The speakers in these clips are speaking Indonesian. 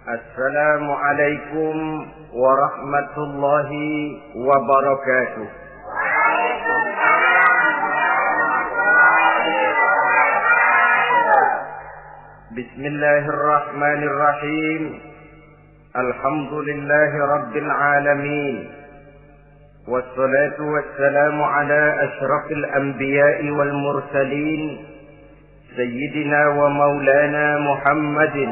Assalamualaikum warahmatullahi wabarakatuh. Bismillahirrahmanirrahim. Alhamdulillahi rabbil alamin. Wassalatu wassalamu ala asyrafil anbiya'i wal mursalin, Sayyidina wa maulana Muhammadin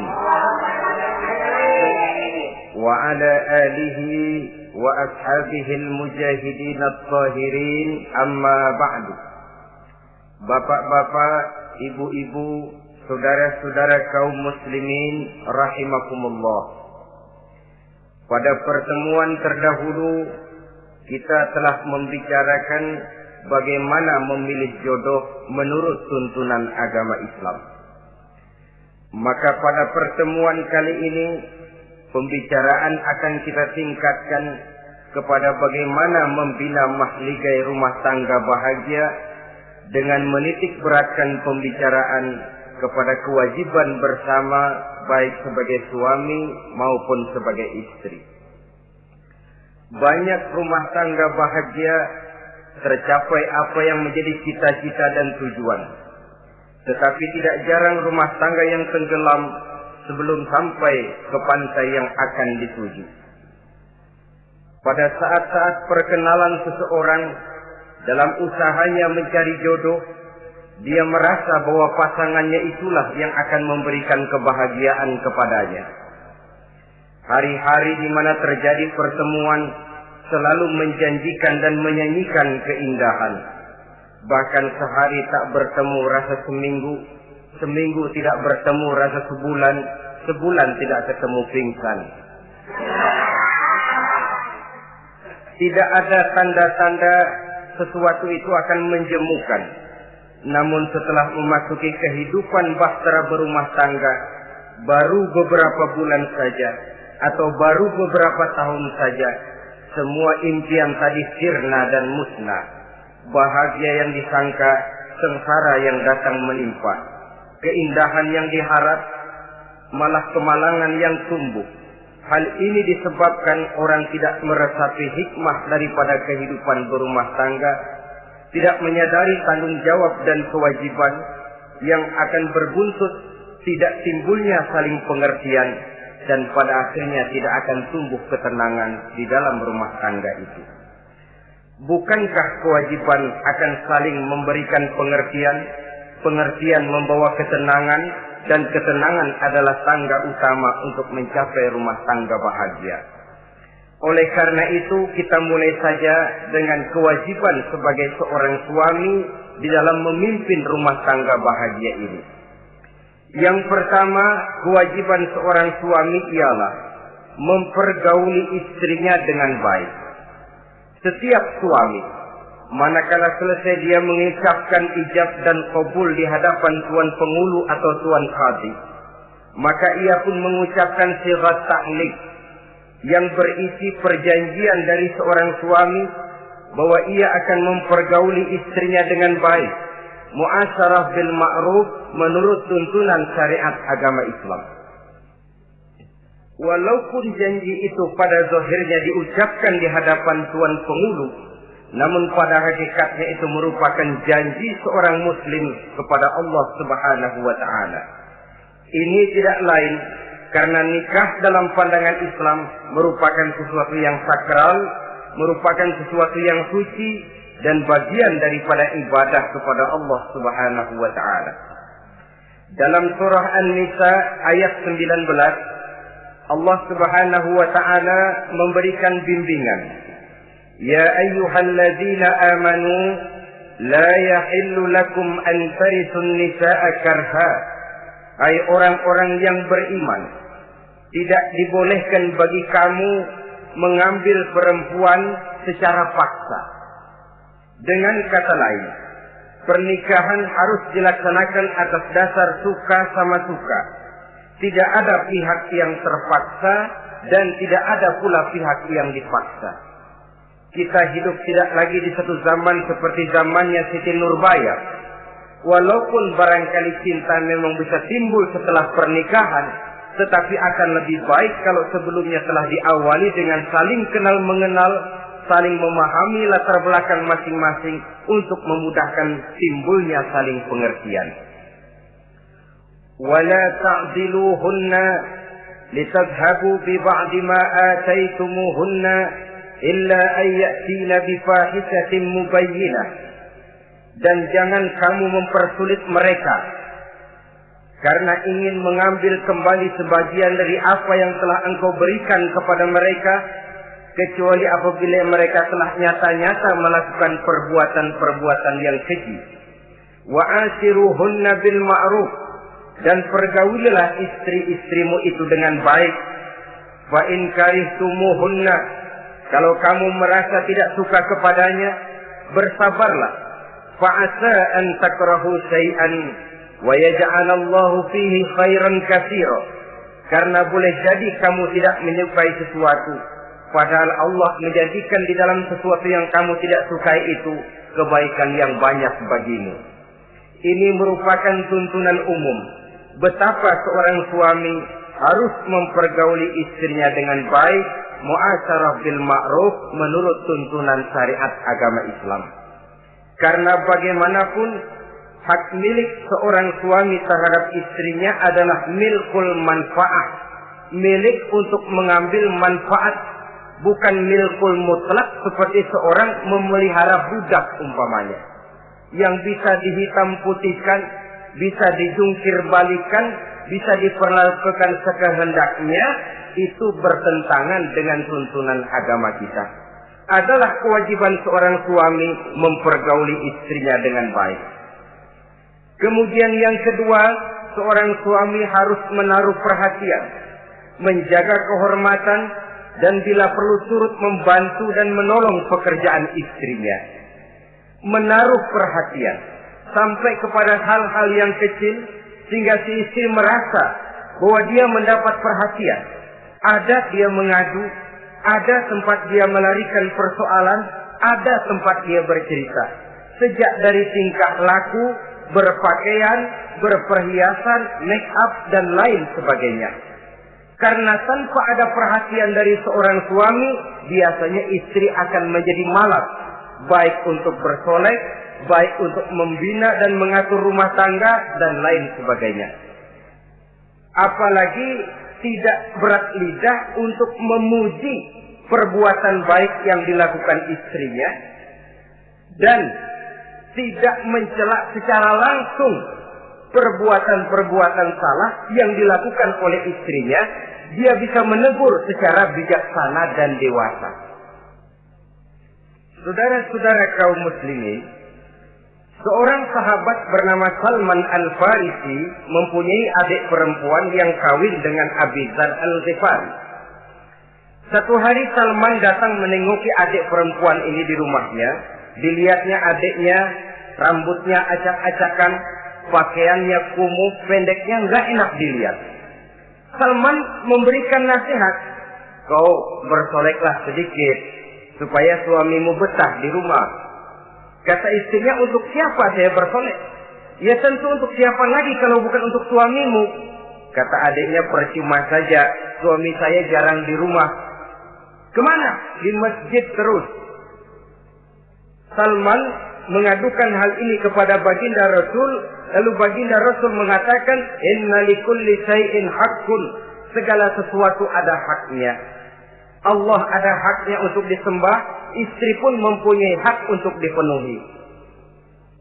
wa ala alihi wa ashabihi al-mujahidin at-tahirin, amma ba'du. Bapak-bapak, ibu-ibu, saudara-saudara kaum muslimin rahimakumullah. Pada pertemuan terdahulu kita telah membicarakan bagaimana memilih jodoh menurut tuntunan agama Islam. Maka pada pertemuan kali ini pembicaraan akan kita tingkatkan kepada bagaimana membina mahligai rumah tangga bahagia dengan menitik beratkan pembicaraan kepada kewajiban bersama baik sebagai suami maupun sebagai istri. Banyak rumah tangga bahagia tercapai apa yang menjadi cita-cita dan tujuan. Tetapi tidak jarang rumah tangga yang tenggelam sebelum sampai ke pantai yang akan dituju. Pada saat-saat perkenalan seseorang dalam usahanya mencari jodoh, dia merasa bahwa pasangannya itulah yang akan memberikan kebahagiaan kepadanya. Hari-hari di mana terjadi pertemuan selalu menjanjikan dan menyanyikan keindahan. Bahkan sehari tak bertemu rasa seminggu, seminggu tidak bertemu rasa sebulan, sebulan tidak ketemu pingsan. Tidak ada tanda-tanda sesuatu itu akan menjemukan. Namun setelah memasuki kehidupan bahtera berumah tangga, baru beberapa bulan saja atau baru beberapa tahun saja, semua impian tadi sirna dan musnah. Bahagia yang disangka, sengsara yang datang menimpa. Keindahan yang diharap, malah kemalangan yang tumbuh. Hal ini disebabkan orang tidak meresapi hikmah daripada kehidupan berumah tangga, tidak menyadari tanggung jawab dan kewajiban yang akan berbuntut tidak timbulnya saling pengertian, dan pada akhirnya tidak akan tumbuh ketenangan di dalam rumah tangga itu. Bukankah kewajiban akan saling memberikan pengertian, pengertian membawa ketenangan, dan ketenangan adalah tangga utama untuk mencapai rumah tangga bahagia. Oleh karena itu kita mulai saja dengan kewajiban sebagai seorang suami di dalam memimpin rumah tangga bahagia ini. Yang pertama, kewajiban seorang suami ialah mempergauli istrinya dengan baik. Setiap suami, manakala selesai dia mengucapkan ijab dan qabul di hadapan tuan pengulu atau tuan qadhi, maka ia pun mengucapkan sighat ta'liq yang berisi perjanjian dari seorang suami bahwa ia akan mempergauli istrinya dengan baik, muasyarah bil ma'ruf menurut tuntunan syariat agama Islam. Walaupun janji itu pada zahirnya diucapkan di hadapan tuan pengulu, namun pada hakikatnya itu merupakan janji seorang muslim kepada Allah Subhanahu wa taala. Ini tidak lain karena nikah dalam pandangan Islam merupakan sesuatu yang sakral, merupakan sesuatu yang suci dan bagian daripada ibadah kepada Allah Subhanahu wa taala. Dalam surah An-Nisa ayat 19, Allah Subhanahu wa taala memberikan bimbingan. Ya ayyuhalladzina amanu la yahillu lakum an tarisun nisaa karha. Hai orang-orang yang beriman, tidak dibolehkan bagi kamu mengambil perempuan secara paksa. Dengan kata lain, pernikahan harus dilaksanakan atas dasar suka sama suka. Tidak ada pihak yang terpaksa dan tidak ada pula pihak yang dipaksa. Kita hidup tidak lagi di satu zaman seperti zamannya Siti Nurbaya. Walaupun barangkali cinta memang bisa timbul setelah pernikahan, tetapi akan lebih baik kalau sebelumnya telah diawali dengan saling kenal mengenal, saling memahami latar belakang masing-masing untuk memudahkan timbulnya saling pengertian. Wala ta'diluhunna litadhhabu bi ba'di ma ataitumuhunna illa an ya'tina bi fahishatin mubayyinah. Dan jangan kamu mempersulit mereka karena ingin mengambil kembali sebagian dari apa yang telah engkau berikan kepada mereka, kecuali apabila mereka telah nyata-nyata melakukan perbuatan-perbuatan yang keji. Wa ashiruhunna bil ma'ruf, dan pergaulilah istri-istrimu itu dengan baik. Fa in karihtumuhunna, kalau kamu merasa tidak suka kepadanya, bersabarlah. Fa asa an takrahu syai'an wa yaj'alallahu fihi khairan katsira, karena boleh jadi kamu tidak menyukai sesuatu, padahal Allah menjadikan di dalam sesuatu yang kamu tidak sukai itu kebaikan yang banyak bagimu. Ini merupakan tuntunan umum betapa seorang suami harus mempergauli istrinya dengan baik, mu'asyarah bil ma'ruf, menurut tuntunan syariat agama Islam. Karena bagaimanapun hak milik seorang suami terhadap istrinya adalah milkul manfaat, milik untuk mengambil manfaat, bukan milkul mutlak seperti seorang memelihara budak umpamanya, yang bisa dihitam putihkan, bisa dijungkir balikan, bisa diperlakukan sekehendaknya. Itu bertentangan dengan tuntunan agama kita. Adalah kewajiban seorang suami mempergauli istrinya dengan baik. Kemudian yang kedua, seorang suami harus menaruh perhatian, menjaga kehormatan, dan bila perlu turut membantu dan menolong pekerjaan istrinya. Menaruh perhatian sampai kepada hal-hal yang kecil, sehingga si istri merasa bahwa dia mendapat perhatian. Ada dia mengadu, ada tempat dia melarikan persoalan, ada tempat dia bercerita. Sejak dari tingkah laku, berpakaian, berperhiasan, make up, dan lain sebagainya. Karena tanpa ada perhatian dari seorang suami, biasanya istri akan menjadi malas, baik untuk bersolek, baik untuk membina dan mengatur rumah tangga, dan lain sebagainya. Apalagi tidak berat lidah untuk memuji perbuatan baik yang dilakukan istrinya, dan tidak mencela secara langsung perbuatan-perbuatan salah yang dilakukan oleh istrinya. Dia bisa menegur secara bijaksana dan dewasa. Saudara-saudara kaum muslimin, seorang sahabat bernama Salman Al-Farisi mempunyai adik perempuan yang kawin dengan Abi Dzar Al-Ghifari. Satu hari Salman datang menengoki adik perempuan ini di rumahnya. Dilihatnya adiknya, rambutnya acak-acakan, pakaiannya kumuh, pendeknya nggak enak dilihat. Salman memberikan nasihat, kau bersoleklah sedikit supaya suamimu betah di rumah. Kata istrinya, untuk siapa saya bersolek? Ya tentu untuk siapa lagi kalau bukan untuk suamimu. Kata adiknya, percuma saja, suami saya jarang di rumah. Kemana? Di masjid terus. Salman mengadukan hal ini kepada baginda Rasul, lalu baginda Rasul mengatakan, inna likulli syai'in haqqun, segala sesuatu ada haknya. Allah ada haknya untuk disembah, istri pun mempunyai hak untuk dipenuhi.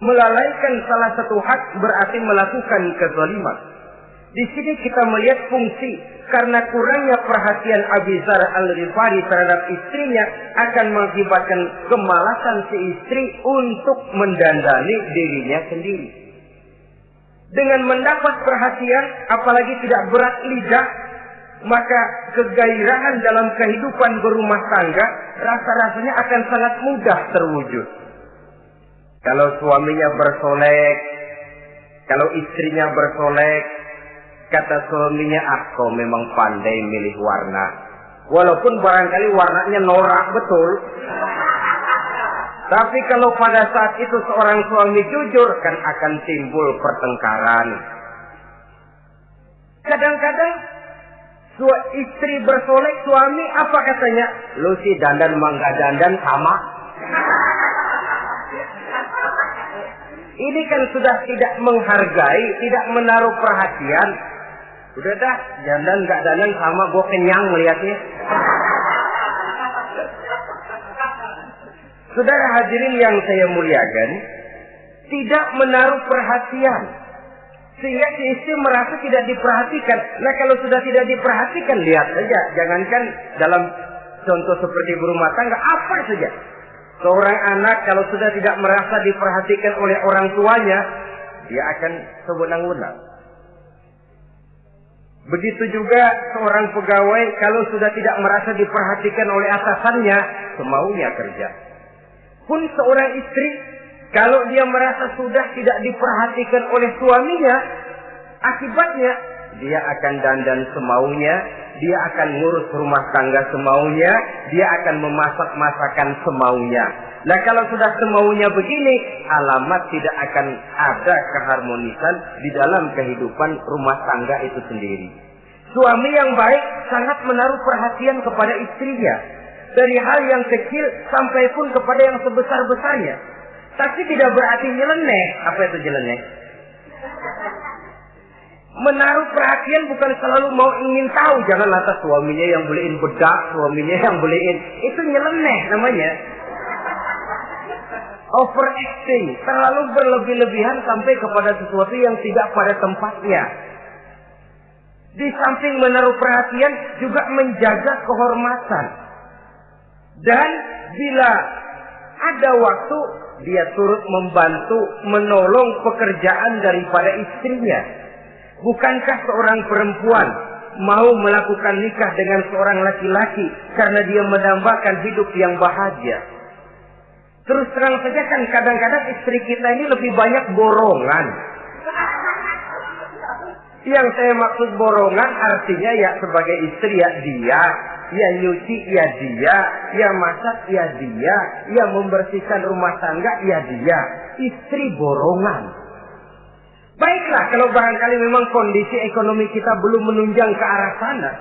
Melalaikan salah satu hak berarti melakukan kezaliman. Di sini kita melihat fungsi, karena kurangnya perhatian Abi Dzar Al-Ghifari terhadap istrinya akan mengakibatkan kemalasan si istri untuk mendandani dirinya sendiri. Dengan mendapat perhatian, apalagi tidak berat lidah, maka kegairahan dalam kehidupan berumah tangga rasa-rasanya akan sangat mudah terwujud. Kalau suaminya bersolek, kalau istrinya bersolek, kata suaminya, kau memang pandai milih warna. Walaupun barangkali warnanya norak betul. Tapi kalau pada saat itu seorang suami jujur, kan akan timbul pertengkaran. Kadang-kadang Istri bersolek, suami apa katanya? Lu sih dandan mangga dandan sama. Ini kan sudah tidak menghargai, tidak menaruh perhatian. Udah dah, dandan nggak dandan sama, gue kenyang melihatnya. Saudara hadirin yang saya muliakan, tidak menaruh perhatian. Sehingga si istri merasa tidak diperhatikan. Nah kalau sudah tidak diperhatikan, lihat saja. Jangankan dalam contoh seperti berumah tangga, apa saja. Seorang anak kalau sudah tidak merasa diperhatikan oleh orang tuanya, dia akan sewenang-wenang. Begitu juga seorang pegawai kalau sudah tidak merasa diperhatikan oleh atasannya, semaunya kerja. Pun seorang istri, kalau dia merasa sudah tidak diperhatikan oleh suaminya, akibatnya dia akan dandan semaunya, dia akan ngurus rumah tangga semaunya, dia akan memasak masakan semaunya. Nah kalau sudah semaunya begini, alamat tidak akan ada keharmonisan di dalam kehidupan rumah tangga itu sendiri. Suami yang baik sangat menaruh perhatian kepada istrinya. Dari hal yang kecil sampai pun kepada yang sebesar-besarnya. Tapi tidak berarti nyeleneh. Apa itu nyeleneh? Menaruh perhatian bukan selalu mau ingin tahu. Jangan lantas suaminya yang beliin bedak, suaminya yang beliin. Itu nyeleneh namanya. Overacting. Terlalu berlebih-lebihan sampai kepada sesuatu yang tidak pada tempatnya. Di samping menaruh perhatian juga menjaga kehormatan. Dan bila ada waktu, dia turut membantu, menolong pekerjaan daripada istrinya. Bukankah seorang perempuan mau melakukan nikah dengan seorang laki-laki karena dia mendambakan hidup yang bahagia? Terus terang saja kan kadang-kadang istri kita ini lebih banyak borongan. Yang saya maksud borongan artinya ya sebagai istri ya dia, ya nyuci ya dia, ya masak ya dia, ya membersihkan rumah tangga ya dia. Istri borongan. Baiklah kalau barangkali memang kondisi ekonomi kita belum menunjang ke arah sana.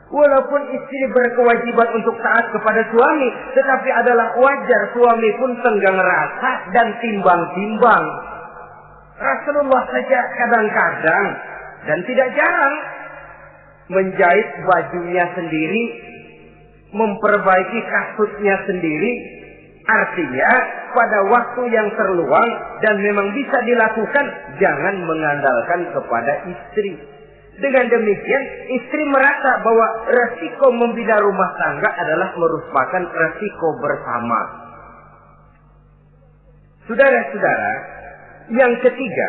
Walaupun istri berkewajiban untuk taat kepada suami, tetapi adalah wajar suami pun tenggang rasa dan timbang-timbang. Rasulullah saja kadang-kadang dan tidak jarang menjahit bajunya sendiri, memperbaiki kasutnya sendiri. Artinya pada waktu yang terluang dan memang bisa dilakukan, jangan mengandalkan kepada istri. Dengan demikian istri merasa bahwa resiko membina rumah tangga adalah merupakan resiko bersama. Saudara-saudara, yang ketiga,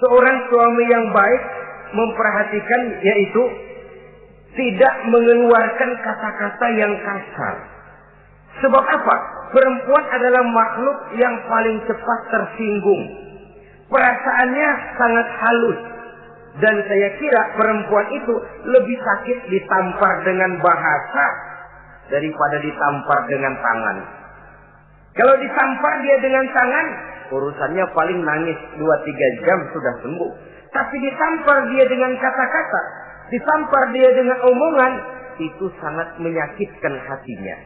seorang suami yang baik memperhatikan yaitu tidak mengeluarkan kata-kata yang kasar. Sebab apa? Perempuan adalah makhluk yang paling cepat tersinggung. Perasaannya sangat halus. Dan saya kira perempuan itu lebih sakit ditampar dengan bahasa daripada ditampar dengan tangan. Kalau ditampar dia dengan tangan, urusannya paling nangis 2-3 jam sudah sembuh. Tapi ditampar dia dengan kata-kata, ditampar dia dengan omongan, itu sangat menyakitkan hatinya.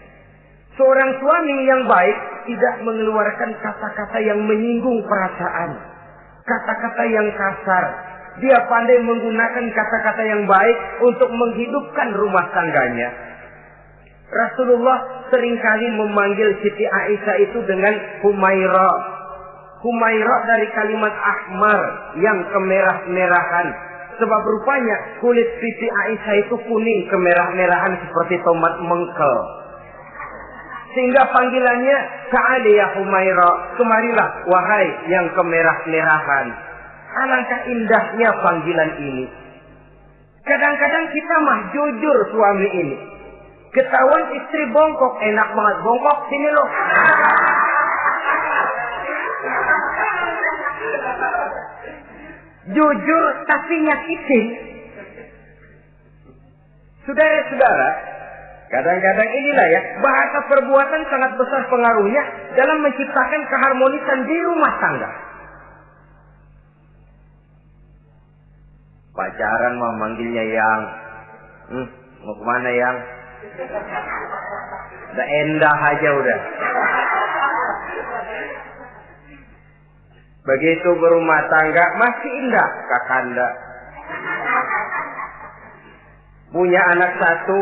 Seorang suami yang baik tidak mengeluarkan kata-kata yang menyinggung perasaan, kata-kata yang kasar. Dia pandai menggunakan kata-kata yang baik untuk menghidupkan rumah tangganya. Rasulullah seringkali memanggil Siti Aisyah itu dengan Humaira. Humaira dari kalimat ahmar yang kemerah-merahan. Sebab rupanya kulit Siti Aisyah itu kuning kemerah-merahan seperti tomat mengkel. Sehingga panggilannya Ta'ali ya Humaira, kemarilah wahai yang kemerah-merahan. Alangkah indahnya panggilan ini. Kadang-kadang kita mah jujur suami ini. Ketahuan istri bongkok, enak banget bongkok, sini loh. Jujur tapi nyakitin. Saudara-saudara, kadang-kadang inilah ya, bahasa perbuatan sangat besar pengaruhnya dalam menciptakan keharmonisan di rumah tangga. Pacaran mah manggilnya yang, Mau kemana yang? Udah endah aja udah. Begitu berumah tangga masih indah kakanda. Punya anak satu,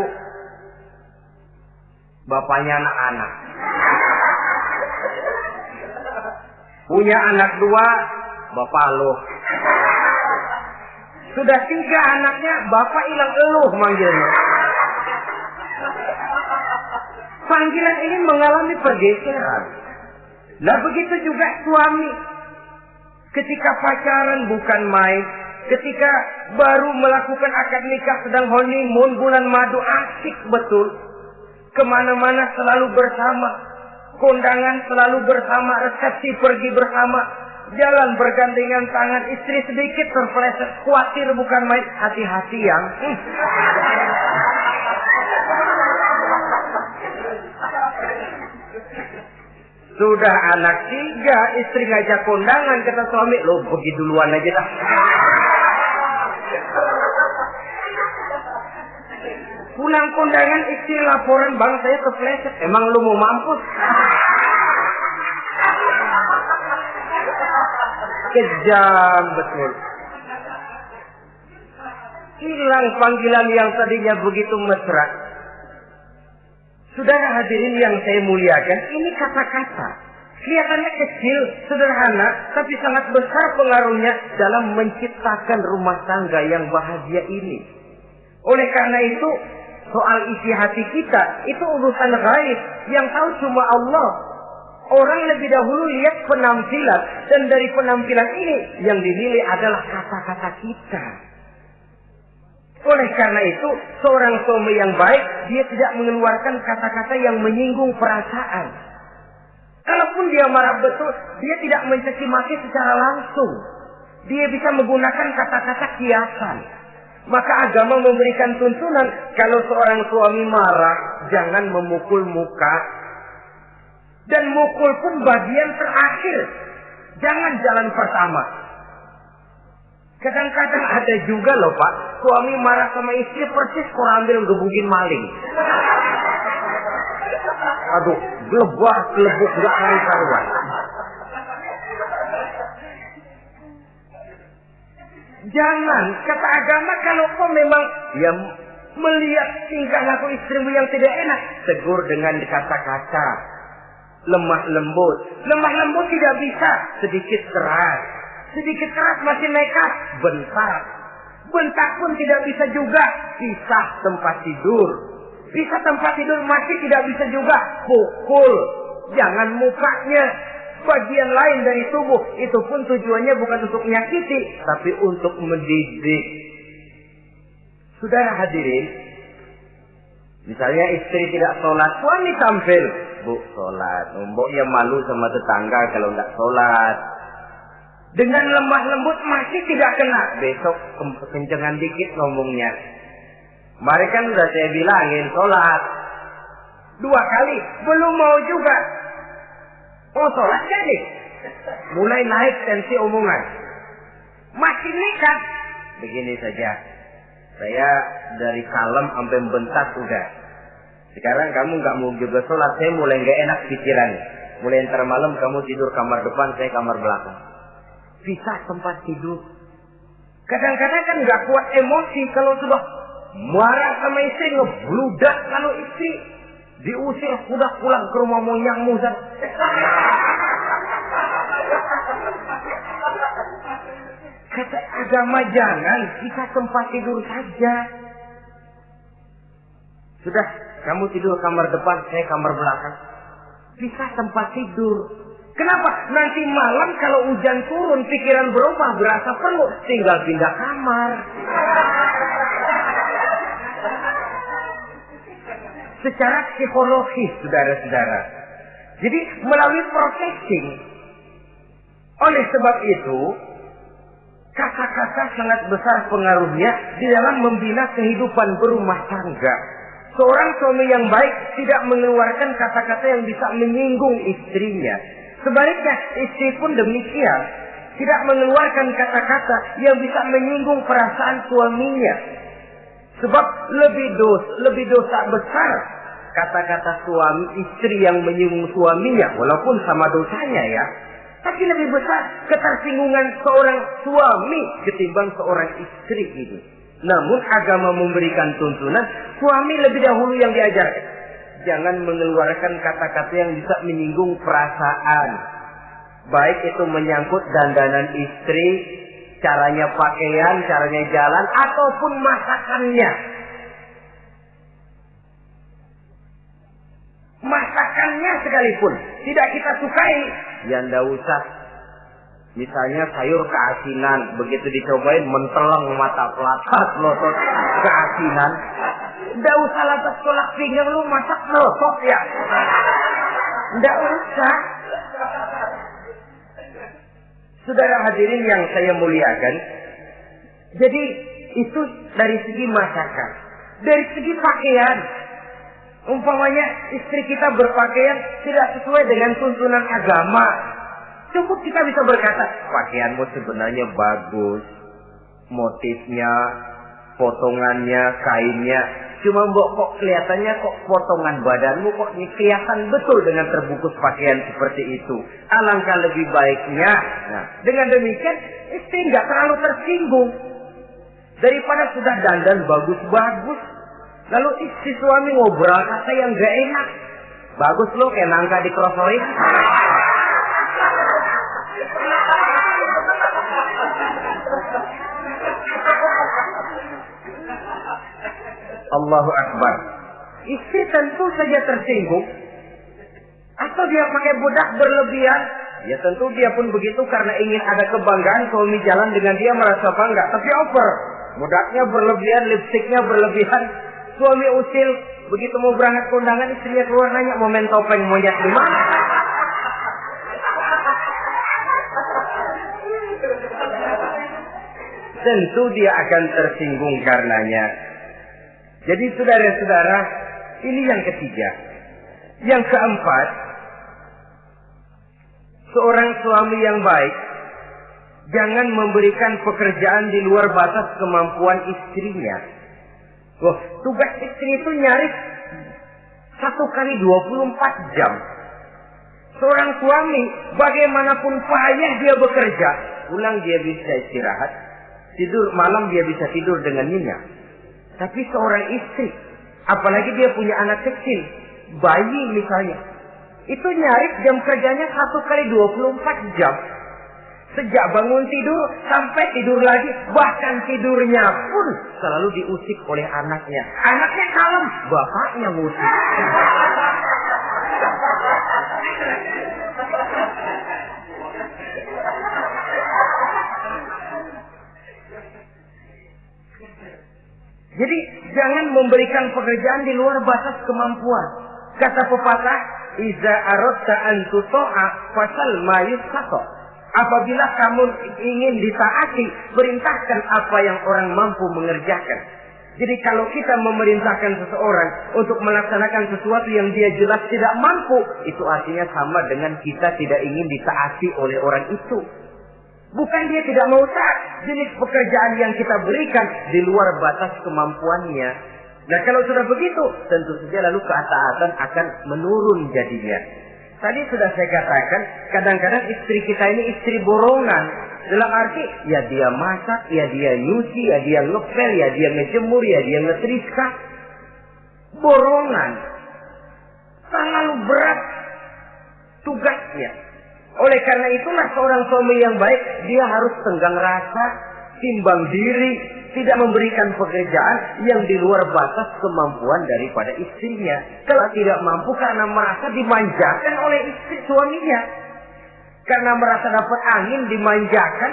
bapaknya anak-anak. Punya anak dua, bapak lo. Sudah 3 anaknya, bapak hilang eluh manggilnya. Panggilan ini mengalami pergeseran. Nah begitu juga suami. Ketika pacaran bukan main. Ketika baru melakukan akad nikah sedang honeymoon bulan madu, asik betul. Kemana-mana selalu bersama. Kondangan selalu bersama. Resepsi pergi bersama. Jalan bergandengan tangan. Istri sedikit terpeleset. Khawatir bukan main. Hati-hati yang. Sudah anak 3, istri ngajak kondangan, kata suami, lo pergi duluan aja dah. Pulang kondangan, istri laporan, bang saya kepleset. Emang lo mau mampus? Kejam betul. Hilang panggilan yang tadinya begitu mesra. Saudara hadirin yang saya muliakan, ini kata-kata kelihatannya kecil, sederhana, tapi sangat besar pengaruhnya dalam menciptakan rumah tangga yang bahagia ini. Oleh karena itu, soal isi hati kita, itu urusan gaib yang tahu cuma Allah. Orang lebih dahulu lihat penampilan, dan dari penampilan ini yang dinilai adalah kata-kata kita. Oleh karena itu, seorang suami yang baik, dia tidak mengeluarkan kata-kata yang menyinggung perasaan. Kalaupun dia marah betul, dia tidak mencaci maki secara langsung. Dia bisa menggunakan kata-kata kiasan. Maka agama memberikan tuntunan, kalau seorang suami marah, jangan memukul muka. Dan mukul pun bagian terakhir. Jangan jalan pertama. Kadang-kadang ada juga loh Pak, suami marah sama istri persis korambil gebugin maling. Aduh, gelebuk gak karuan. Jangan, kata agama, kalau kau memang ya melihat tingkah laku istrimu yang tidak enak, tegur dengan kata-kata lemah lembut. Lemah lembut tidak bisa, sedikit keras. Sedikit keras masih nekat, bentak. Bentak pun tidak bisa juga, pisah tempat tidur. Pisah tempat tidur masih tidak bisa juga, pukul. Jangan mukanya, bagian lain dari tubuh. Itu pun tujuannya bukan untuk menyakiti, tapi untuk mendidik. Saudara hadirin, misalnya istri tidak sholat, suami tampil. Bu, sholat. Mboknya malu sama tetangga kalau tidak sholat. Dengan lemah lembut masih tidak kena. Besok kencengan dikit ngomongnya. Mari kan udah saya bilangin sholat 2 kali, belum mau juga. Oh sholat jadi. Mulai naik tensi omongan. Masih nekat. Begini saja. Saya dari kalem sampai bentak udah. Sekarang kamu nggak mau juga sholat, saya mulai nggak enak pikiran. Mulai ntar malam kamu tidur kamar depan, saya kamar belakang. Pisah tempat tidur. Kadang-kadang kan nggak kuat emosi kalau sudah marah sama istri, ngebludak kalau istri diusir sudah pulang ke rumah moyangmu. Kata agama jangan, pisah tempat tidur saja. Sudah, kamu tidur kamar depan, saya kamar belakang. Pisah tempat tidur. Kenapa? Nanti malam kalau hujan turun, pikiran berubah, berasa perlu, tinggal pindah kamar. Secara psikologis, saudara-saudara. Jadi melalui processing. Oleh sebab itu, kata-kata sangat besar pengaruhnya di dalam membina kehidupan berumah tangga. Seorang suami yang baik tidak mengeluarkan kata-kata yang bisa menyinggung istrinya. Sebaliknya, istri pun demikian. Tidak mengeluarkan kata-kata yang bisa menyinggung perasaan suaminya. Sebab lebih dosa besar kata-kata suami istri yang menyinggung suaminya, walaupun sama dosanya ya. Tapi lebih besar ketersinggungan seorang suami ketimbang seorang istri ini. Namun agama memberikan tuntunan suami lebih dahulu yang diajarkan. Jangan mengeluarkan kata-kata yang bisa menyinggung perasaan. Baik itu menyangkut dandanan istri, caranya pakaian, caranya jalan, ataupun masakannya. Masakannya sekalipun tidak kita sukai, ya ndak usah. Misalnya sayur keasinan, begitu dicobain menteleng mata pelatat, melotot keasinan. Ndak usah lantas tolak pinggang, lu masak melotot ya. Ndak usah. Saudara hadirin yang saya muliakan, jadi itu dari segi masakan. Dari segi pakaian, umpamanya istri kita berpakaian tidak sesuai dengan tuntunan agama, cukup kita bisa berkata, pakaianmu sebenarnya bagus, motifnya, potongannya, kainnya, cuma mbok kok kelihatannya kok potongan badanmu kok kelihatan betul dengan terbungkus pakaian seperti itu. Alangkah lebih baiknya, nah dengan demikian istri nggak terlalu tersinggung daripada sudah dandan bagus-bagus. Lalu istri suami ngobrol kata yang gak enak. Bagus lo kayak nangka dikrosorin. Allahu Akbar. Istri tentu saja tersinggung. Atau dia pakai budak berlebihan. Ya tentu dia pun begitu karena ingin ada kebanggaan suami jalan dengan dia merasa bangga. Tapi over. Budaknya berlebihan, lipstiknya berlebihan. Suami usil, begitu mau berangkat ke undangan, istrinya keluar nanya, mau main topeng monyet di mana? Tentu dia akan tersinggung karenanya. Jadi saudara-saudara, ini yang ketiga. Yang keempat, seorang suami yang baik jangan memberikan pekerjaan di luar batas kemampuan istrinya. Loh, tugas istri itu nyaris 1 kali 24 jam. Seorang suami, bagaimanapun payah dia bekerja, pulang dia bisa istirahat, tidur malam dia bisa tidur dengan nyenyak. Tapi seorang istri, apalagi dia punya anak kecil, bayi misalnya, itu nyaris jam kerjanya 1 kali 24 jam. Sejak bangun tidur sampai tidur lagi, bahkan tidurnya pun selalu diusik oleh anaknya. Anaknya kalem, bapaknya ngusik. Jadi jangan memberikan pekerjaan di luar batas kemampuan. Kata pepatah, "Iza aradta an tuta'a fasal ma yustata." Apabila kamu ingin ditaati, perintahkan apa yang orang mampu mengerjakan. Jadi kalau kita memerintahkan seseorang untuk melaksanakan sesuatu yang dia jelas tidak mampu, itu artinya sama dengan kita tidak ingin ditaati oleh orang itu. Bukan dia tidak mau taat, jenis pekerjaan yang kita berikan di luar batas kemampuannya. Nah kalau sudah begitu, tentu saja lalu ketaatan akan menurun jadinya. Tadi sudah saya katakan, kadang-kadang istri kita ini istri borongan. Dalam arti, ya dia masak, ya dia nyuci, ya dia ngepel, ya dia ngejemur, ya dia ngetriska. Borongan. Terlalu berat tugasnya. Oleh karena itulah seorang suami yang baik, dia harus tenggang rasa, timbang diri, tidak memberikan pekerjaan yang di luar batas kemampuan daripada istrinya. Kalau tidak mampu karena merasa dimanjakan oleh istri suaminya. Karena merasa dapat angin dimanjakan,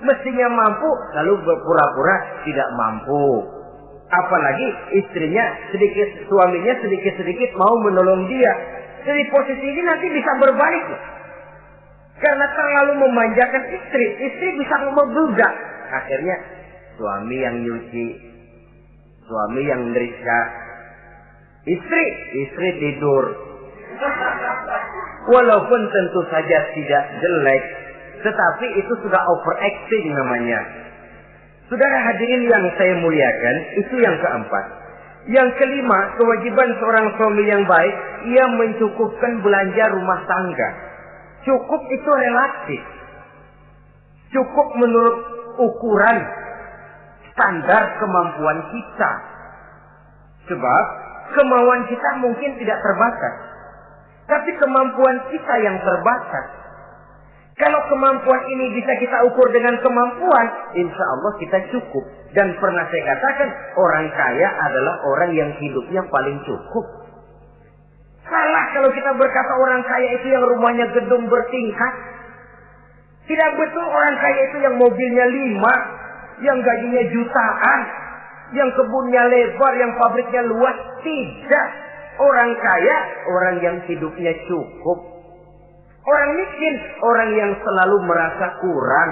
mestinya mampu, lalu berpura-pura tidak mampu. Apalagi istrinya suaminya sedikit-sedikit mau menolong dia. Jadi posisi ini nanti bisa berbalik. Karena terlalu memanjakan istri bisa membludak. Akhirnya suami yang nyuci, suami yang ngerika, istri tidur. Walaupun tentu saja tidak jelek, tetapi itu sudah overacting namanya. Saudara hadirin yang saya muliakan, itu yang keempat. Yang kelima, kewajiban seorang suami yang baik, ia mencukupkan belanja rumah tangga. Cukup itu relatif. Cukup menurut ukuran standar kemampuan kita. Sebab kemauan kita mungkin tidak terbatas. Tapi kemampuan kita yang terbatas. Kalau kemampuan ini bisa kita ukur dengan kemampuan, insya Allah kita cukup. Dan pernah saya katakan, orang kaya adalah orang yang hidupnya paling cukup. Salah kalau kita berkata orang kaya itu yang rumahnya gedung bertingkat. Tidak betul orang kaya itu yang mobilnya 5, yang gajinya jutaan, yang kebunnya lebar, yang pabriknya luas. Tidak. Orang kaya, orang yang hidupnya cukup. Orang miskin, orang yang selalu merasa kurang.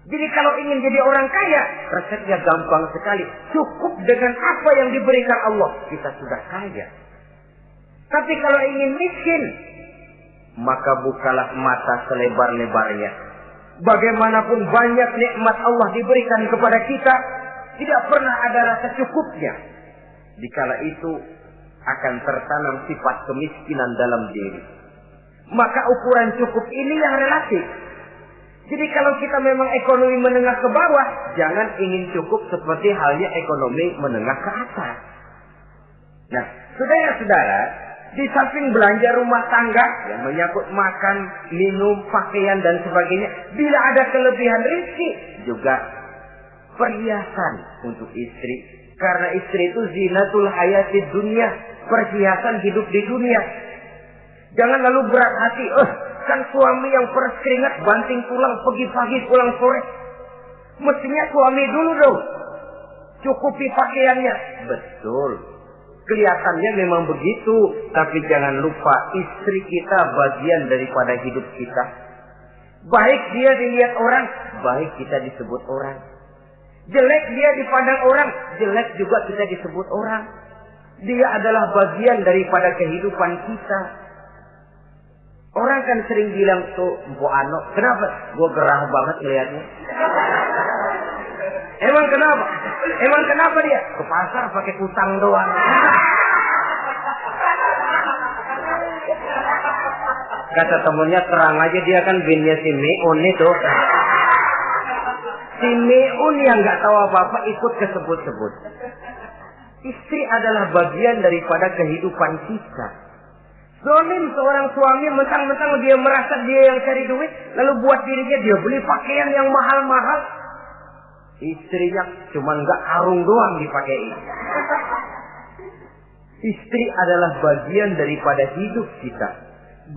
Jadi kalau ingin jadi orang kaya, resepnya gampang sekali. Cukup dengan apa yang diberikan Allah, kita sudah kaya. Tapi kalau ingin miskin, maka bukalah mata selebar-lebarnya. Bagaimanapun banyak nikmat Allah diberikan kepada kita, tidak pernah ada rasa cukupnya. Dikala itu akan tertanam sifat kemiskinan dalam diri. Maka ukuran cukup ini yang relatif. Jadi kalau kita memang ekonomi menengah ke bawah, jangan ingin cukup seperti halnya ekonomi menengah ke atas. Nah, saudara-saudara, di samping belanja rumah tangga yang menyangkut makan, minum, pakaian dan sebagainya, bila ada kelebihan rezeki, juga perhiasan untuk istri. Karena istri itu zinatul hayatid dunia, perhiasan hidup di dunia. Jangan lalu berat hati, kan suami yang peras keringat, banting tulang, pergi pagi, pulang sore. Mestinya suami dulu dong, cukupi pakaiannya. Betul, kelihatannya memang begitu. Tapi jangan lupa, istri kita bagian daripada hidup kita. Baik dia dilihat orang, baik kita disebut orang. Jelek dia dipandang orang, jelek juga kita disebut orang. Dia adalah bagian daripada kehidupan kita. Orang kan sering bilang tuh, Mpok Ano, kenapa? Gue gerah banget lihatnya. Emang kenapa? Emang kenapa dia? Ke pasar pakai kutang doang. Kata temennya, terang aja dia kan binnya si Meun itu. Si Meun yang nggak tahu apa-apa ikut kesebut-sebut. Istri adalah bagian daripada kehidupan kita. Zolim seorang suami mentang-mentang dia merasa dia yang cari duit, lalu buat dirinya dia beli pakaian yang mahal-mahal. Istrinya cuma nggak karung doang dipakai. Istri adalah bagian daripada hidup kita.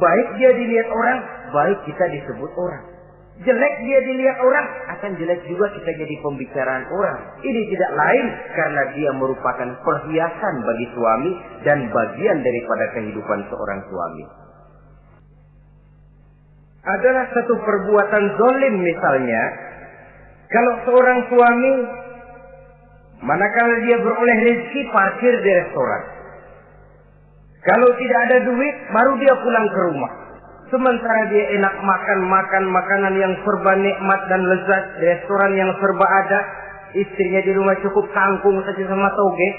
Baik dia dilihat orang, baik kita disebut orang. Jelek dia dilihat orang, akan jelek juga kita jadi pembicaraan orang. Ini tidak lain karena dia merupakan perhiasan bagi suami dan bagian daripada kehidupan seorang suami. Adalah satu perbuatan zalim misalnya, kalau seorang suami manakala dia beroleh rezeki parkir di restoran. Kalau tidak ada duit, baru dia pulang ke rumah. Sementara dia enak makan makanan yang serba nikmat dan lezat, di restoran yang serba ada, istrinya di rumah cukup kangkung saja sama toge.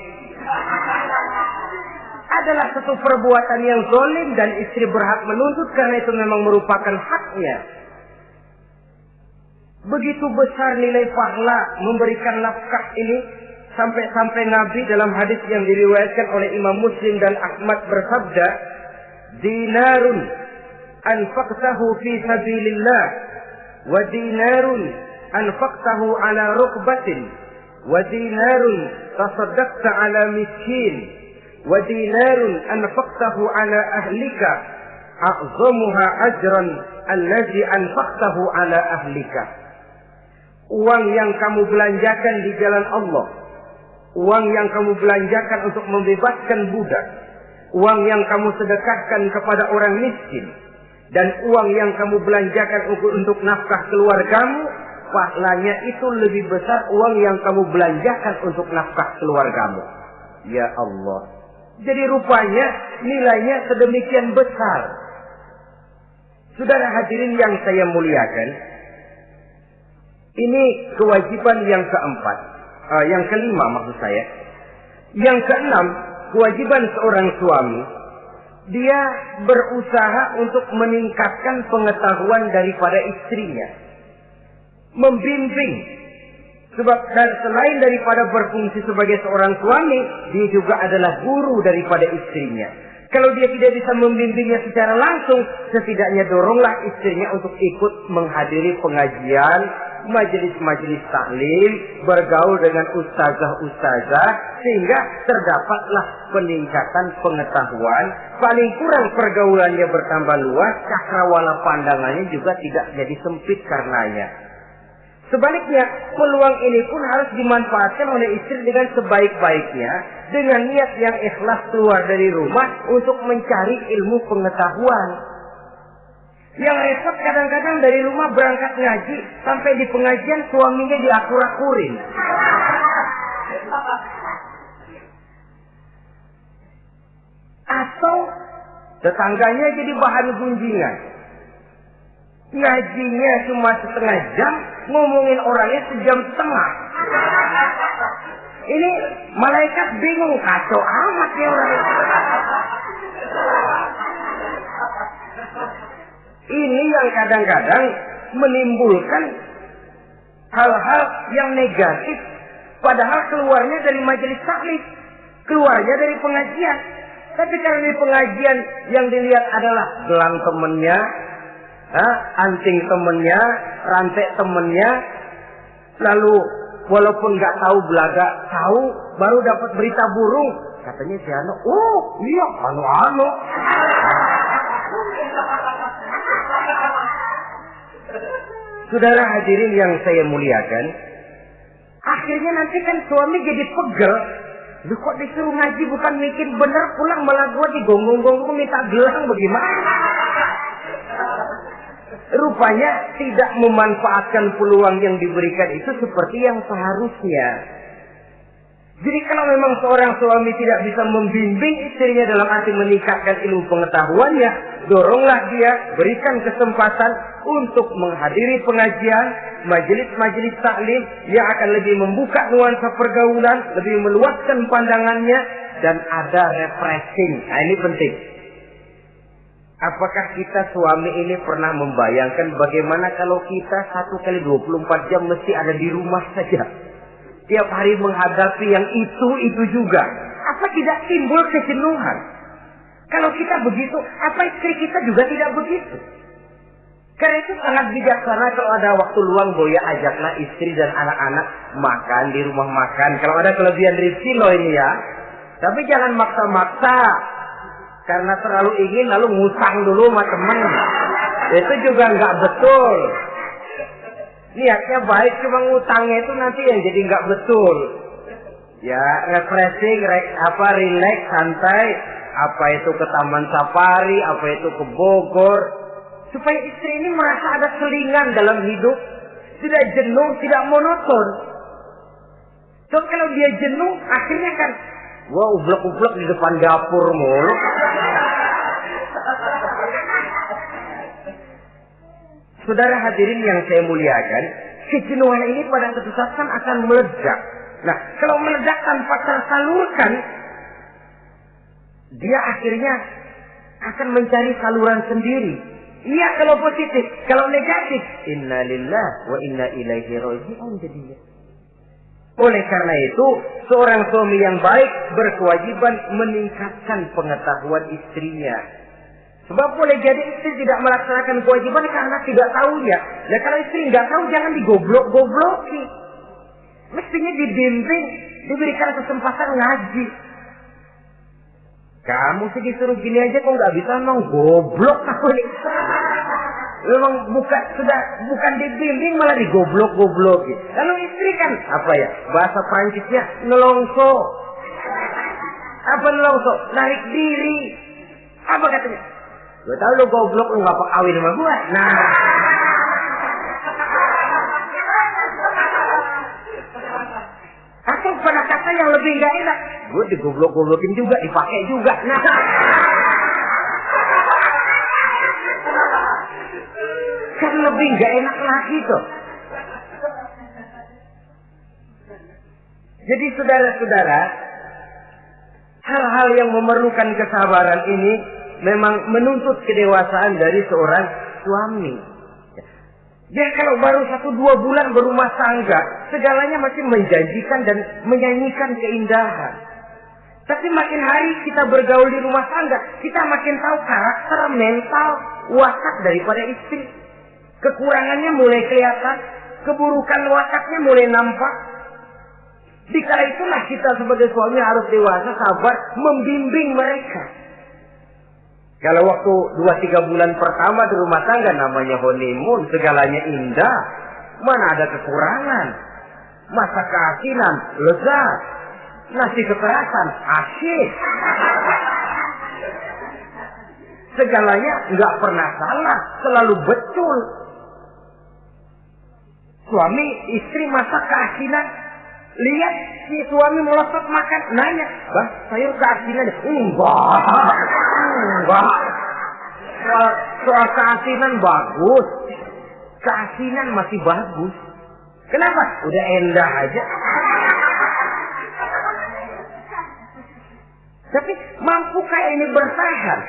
Adalah satu perbuatan yang zalim dan istri berhak menuntut karena itu memang merupakan haknya. Begitu besar nilai pahala memberikan nafkah ini, sampai-sampai Nabi dalam hadis yang diriwayatkan oleh Imam Muslim dan Ahmad bersabda, dinarun anfaqtahu fi sabilillah wa dinarun anfaqtahu ala rukbatin wa dinarun tasaddaqta ala miskin wa dinarun anfaqtahu ala ahlika a'zamuha ajran allazi anfaqtahu ala ahlika. Uang yang kamu belanjakan di jalan Allah, uang yang kamu belanjakan untuk membebaskan budak, uang yang kamu sedekahkan kepada orang miskin, dan uang yang kamu belanjakan untuk nafkah keluargamu, pahalanya itu lebih besar uang yang kamu belanjakan untuk nafkah keluargamu. Ya Allah. Jadi rupanya nilainya sedemikian besar. Saudara hadirin yang saya muliakan, Ini kewajiban yang keempat. Yang kelima maksud saya. Yang keenam, kewajiban seorang suami. Dia berusaha untuk meningkatkan pengetahuan daripada istrinya. Membimbing. Sebab selain daripada berfungsi sebagai seorang suami, dia juga adalah guru daripada istrinya. Kalau dia tidak bisa membimbingnya secara langsung, setidaknya doronglah istrinya untuk ikut menghadiri pengajian, majelis-majelis taklim, bergaul dengan ustazah-ustazah, sehingga terdapatlah peningkatan pengetahuan. Paling kurang pergaulannya bertambah luas, cakrawala pandangannya juga tidak jadi sempit karenanya. Sebaliknya, peluang ini pun harus dimanfaatkan oleh istri dengan sebaik-baiknya, dengan niat yang ikhlas keluar dari rumah untuk mencari ilmu pengetahuan. Yang repot kadang-kadang dari rumah berangkat ngaji, sampai di pengajian suaminya diakur-akurin. Atau tetangganya jadi bahan gunjingan. Ngajinya cuma setengah jam, ngomongin orangnya sejam setengah. Ini malaikat bingung, kacau amat ya orang. Ini yang kadang-kadang menimbulkan hal-hal yang negatif. Padahal keluarnya dari majelis taklim, keluarnya dari pengajian. Tapi kalau di pengajian yang dilihat adalah gelang temennya, anting temennya, rantai temennya, lalu walaupun nggak tahu belaga, tahu baru dapat berita burung, katanya si Ano, oh iya anu. Saudara hadirin yang saya muliakan, akhirnya nanti kan suami jadi pegel. Lu kok disuruh ngaji bukan mikir bener, pulang malah gua digonggong-gonggong minta gelang, bagaimana? Rupanya tidak memanfaatkan peluang yang diberikan itu seperti yang seharusnya. Jadi kalau memang seorang suami tidak bisa membimbing istrinya dalam arti meningkatkan ilmu pengetahuannya, doronglah dia, berikan kesempatan untuk menghadiri pengajian, majelis-majelis taklim yang akan lebih membuka nuansa pergaulan, lebih meluaskan pandangannya, dan ada refreshing. Nah ini penting. Apakah kita suami ini pernah membayangkan bagaimana kalau kita 1 kali 24 jam mesti ada di rumah saja? Tiap hari menghadapi yang itu juga. Apa tidak timbul kejenuhan? Kalau kita begitu, apa istri kita juga tidak begitu? Karena itu sangat bijaksana kalau ada waktu luang, Boya ajaklah istri dan anak-anak makan di rumah makan. Kalau ada kelebihan rezeki loh ini ya. Tapi jangan maksa-maksa. Karena terlalu ingin lalu ngutang dulu sama teman. Itu juga nggak betul. Niatnya baik, cuma ngutangnya itu nanti yang jadi nggak betul. Ya, refreshing, relax, santai. Apa itu ke Taman Safari, apa itu ke Bogor. Supaya istri ini merasa ada selingan dalam hidup. Tidak jenuh, tidak monoton. So kalau dia jenuh, akhirnya kan wah, ublek-ublek di depan dapur mulu. Saudara hadirin yang saya muliakan, kejenuhan ini pada suatu saat kan akan meledak. Nah, kalau meledak tanpa tersalurkan, dia akhirnya akan mencari saluran sendiri. Iya kalau positif, kalau negatif, inna lillahi wa inna ilaihi raji'un jadinya. Oleh karena itu, seorang suami yang baik berkewajiban meningkatkan pengetahuan istrinya. Sebab boleh jadi istri tidak melaksanakan kewajiban karena tidak tahunya. Nah kalau istri nggak tahu, jangan digoblok-gobloki. Mestinya dibimbing, diberikan kesempatan ngaji. Kamu sih disuruh gini aja kok nggak bisa, emang goblok aku nih. Memang bukan dibimbing malah digoblok-gobloki. Lalu istri kan apa ya? Bahasa Prancisnya nelongso. Apa nelongso? Narik diri. Apa katanya? Gue tahu lu goblok, lu gak kawin sama gue. Nah. Atau pada kata yang lebih gak enak, gue digoblok-goblokin juga, dipakai juga. Nah. Kan lebih gak enak lagi tuh. Jadi saudara-saudara, hal-hal yang memerlukan kesabaran ini memang menuntut kedewasaan dari seorang suami. Dia kalau baru 1-2 bulan berumah tangga, segalanya masih menjanjikan dan menyanyikan keindahan. Tapi makin hari kita bergaul di rumah tangga, kita makin tahu karakter, mental, watak daripada istri. Kekurangannya mulai kelihatan, keburukan wataknya mulai nampak. Dikala itulah kita sebagai suami harus dewasa, sabar, membimbing mereka. Kalau waktu 2-3 bulan pertama di rumah tangga namanya honeymoon, segalanya indah. Mana ada kekurangan? Masa keasinan, lezat. Nasi kekerasan, asyik. Segalanya nggak pernah salah, selalu betul. Suami istri masak keasinan, lihat si suami melotot makan, nanya, "Bang, sayur keasinan?" Enggak. Soal keasinan bagus. Keasinan masih bagus. Kenapa? Udah endah aja. Tapi mampukah ini bertahan?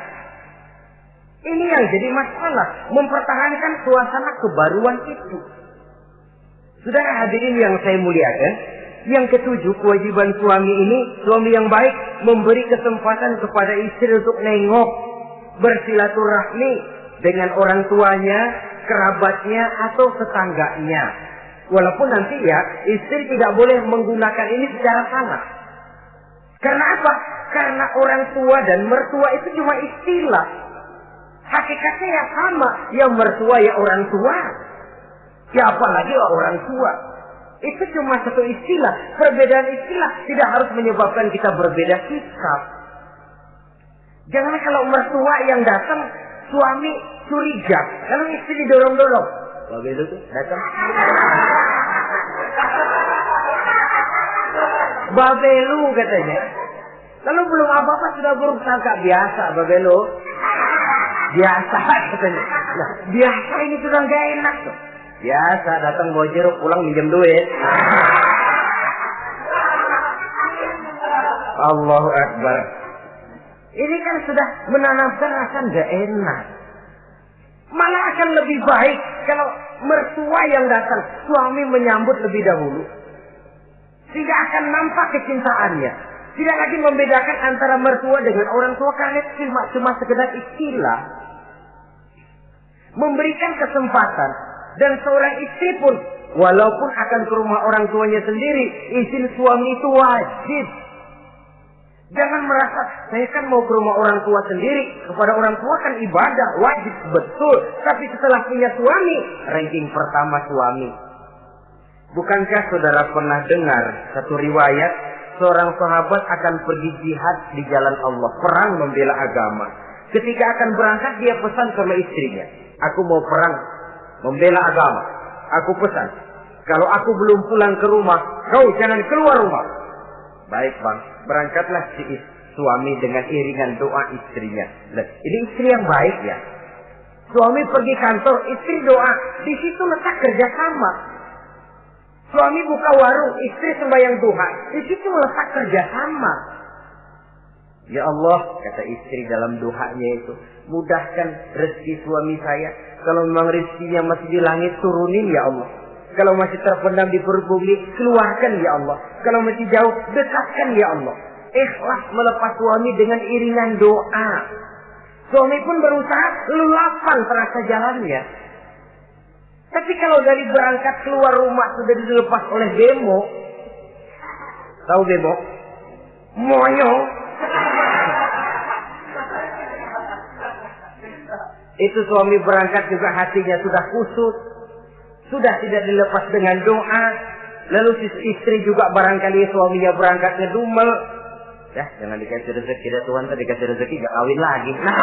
Ini yang jadi masalah, mempertahankan suasana kebaruan itu. Saudara hadirin yang saya muliakan, yang ketujuh, kewajiban suami ini, suami yang baik memberi kesempatan kepada istri untuk nengok, bersilaturahmi dengan orang tuanya, kerabatnya, atau tetangganya. Walaupun nanti ya, istri tidak boleh menggunakan ini secara salah. Karena apa? Karena orang tua dan mertua itu cuma istilah. Hakikatnya ya sama, yang mertua ya orang tua. Ya apalagi orang tua. Itu cuma satu istilah. Perbedaan istilah tidak harus menyebabkan kita berbeda sikap. Jangan kalau mertua yang datang, suami curiga. Kalau istri didorong-dorong. Lalu itu tuh datang. Babelu katanya. Lalu belum apa-apa sudah berusaha biasa babelu. Biasa katanya. Nah, biasa ini sudah gak enak tuh. Biasa datang bawa jeruk, pulang minjem duit. Allahu Akbar. Ini kan sudah menanamkan rasa gak enak. Malah akan lebih baik kalau mertua yang datang, suami menyambut lebih dahulu. Tidak akan nampak kecintaannya. Tidak lagi membedakan antara mertua dengan orang tua karena cuma sekedar istilah. Memberikan kesempatan. Dan seorang istri pun, walaupun akan ke rumah orang tuanya sendiri, izin suami itu wajib. Jangan merasa, saya kan mau ke rumah orang tua sendiri, kepada orang tua kan ibadah, wajib, betul. Tapi setelah punya suami, ranking pertama suami. Bukankah saudara pernah dengar satu riwayat, seorang sahabat akan pergi jihad di jalan Allah, perang membela agama. Ketika akan berangkat, dia pesan sama istrinya, "Aku mau perang membela agama. Aku pesan, kalau aku belum pulang ke rumah, kau jangan keluar rumah." "Baik bang." Berangkatlah si suami dengan iringan doa istrinya. Nah, ini istri yang baik ya. Suami pergi kantor, istri doa. Di situ letak kerjasama. Suami buka warung, istri sembahyang duha. Di situ letak kerjasama. "Ya Allah," kata istri dalam doanya itu, "mudahkan rezeki suami saya. Kalau memang rezekinya masih di langit, turunin ya Allah. Kalau masih terpendam di perut bumi, keluarkan ya Allah. Kalau masih jauh, dekatkan ya Allah." Ikhlas melepas suami dengan iringan doa. Suami pun berusaha lulapan terasa jalannya. Tapi kalau dari berangkat keluar rumah sudah dilepas oleh bemo. Tahu bemo? Monyo. Itu suami berangkat juga hatinya sudah kusut. Sudah tidak dilepas dengan doa. Lalu istri juga barangkali suaminya berangkat ngedumel. Ya, jangan dikasih rezeki dah Tuhan, tadi dikasih rezeki gak kawin lagi. Nah.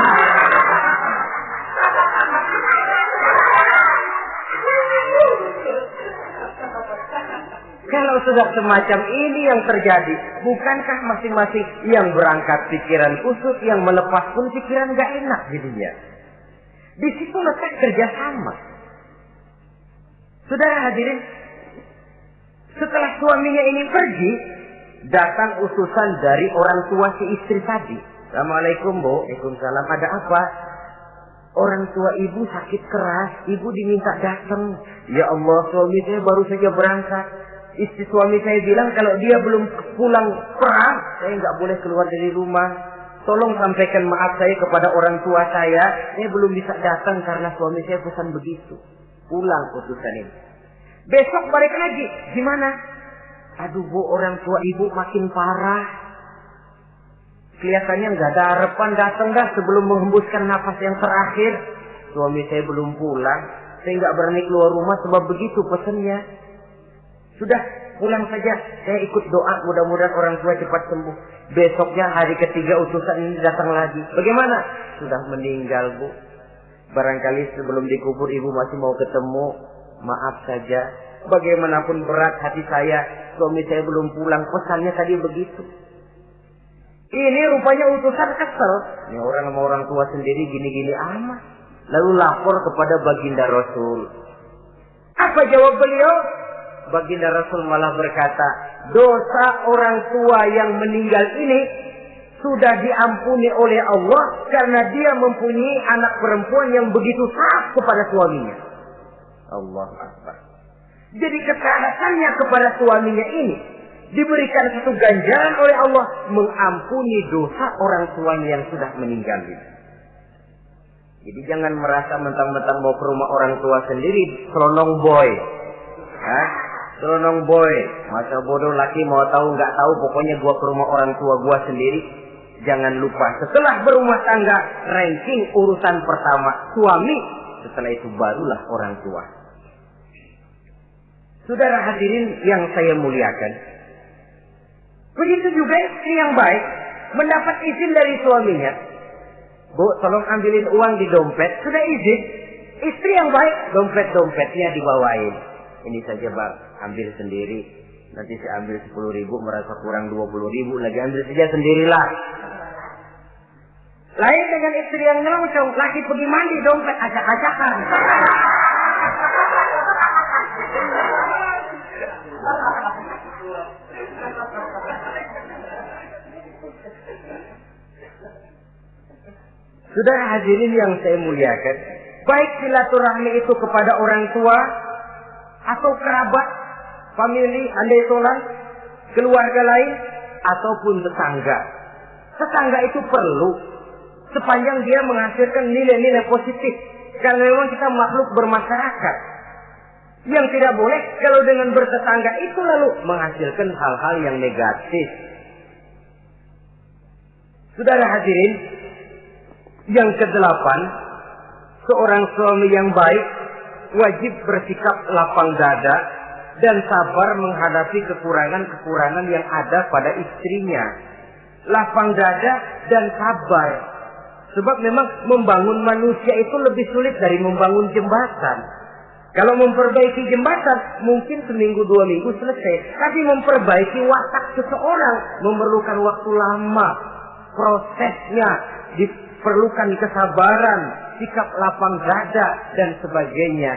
Kalau sudah semacam ini yang terjadi, bukankah masing-masing yang berangkat pikiran kusut, yang melepas pun pikiran gak enak jadinya. Di situ letak kerjasama. Saudara hadirin, setelah suaminya ini pergi, Datang utusan dari orang tua si istri tadi. Assalamualaikum Bu. Waalaikumsalam. Ada apa? Orang tua ibu sakit keras. Ibu diminta datang. Ya Allah, suami saya baru saja berangkat. Istri suami saya bilang kalau dia belum pulang perang, saya nggak boleh keluar dari rumah. Tolong sampaikan maaf saya kepada orang tua saya. Saya belum bisa datang karena suami saya pesan begitu. Pulang utusan ini. Besok balik lagi. Gimana? Aduh Bu, orang tua ibu makin parah. Kelihatannya nggak ada harapan datang dah sebelum menghembuskan nafas yang terakhir. Suami saya belum pulang. Saya nggak berani keluar rumah sebab begitu pesannya. Sudah, pulang saja. Saya ikut doa mudah-mudahan orang tua cepat sembuh. Besoknya hari ketiga utusan ini datang lagi. Bagaimana? Sudah meninggal Bu. Barangkali sebelum dikubur ibu masih mau ketemu. Maaf saja. Bagaimanapun berat hati saya, suami saya belum pulang. Pesannya tadi begitu. Ini rupanya utusan kesel. Ini orang sama orang tua sendiri gini-gini amat. Lalu lapor kepada baginda Rasul. Apa jawab beliau? Baginda Rasul malah berkata, dosa orang tua yang meninggal ini sudah diampuni oleh Allah karena dia mempunyai anak perempuan yang begitu taat kepada suaminya. Allahu Akbar. Jadi ketaatannya kepada suaminya ini diberikan satu ganjaran oleh Allah mengampuni dosa orang tuanya yang sudah meninggal ini. Jadi jangan merasa mentang-mentang mau ke rumah orang tua sendiri selonong boy. Hah? Selonong boy. Masa bodoh laki mau tahu nggak tahu, pokoknya gua ke rumah orang tua gua sendiri. Jangan lupa setelah berumah tangga ranking urusan pertama suami, setelah itu barulah orang tua. Saudara hadirin yang saya muliakan, begitu juga istri yang baik mendapat izin dari suaminya. Bu, tolong ambilin uang di dompet. Sudah izin. Istri yang baik, dompetnya dibawain. Ini saja Bang, ambil sendiri. Nanti saya ambil 10.000, merasa kurang 20.000, lagi ambil saja sendirilah. Lain dengan istri yang nyelonong, lagi pergi mandi, dompet acak-acakan. Saudara hadirin yang saya muliakan, baik silaturahmi itu kepada orang tua atau kerabat, famili, andai tolan, keluarga lain ataupun tetangga. Tetangga itu perlu sepanjang dia menghasilkan nilai-nilai positif. Karena memang kita makhluk bermasyarakat. Yang tidak boleh kalau dengan bertetangga itu lalu menghasilkan hal-hal yang negatif. Saudara hadirin, yang kedelapan, seorang suami yang baik wajib bersikap lapang dada dan sabar menghadapi kekurangan-kekurangan yang ada pada istrinya. Lapang dada dan sabar. Sebab memang membangun manusia itu lebih sulit dari membangun jembatan. Kalau memperbaiki jembatan mungkin seminggu 2 minggu selesai. Tapi memperbaiki watak seseorang memerlukan waktu lama. Prosesnya diperlukan kesabaran, sikap lapang dada dan sebagainya.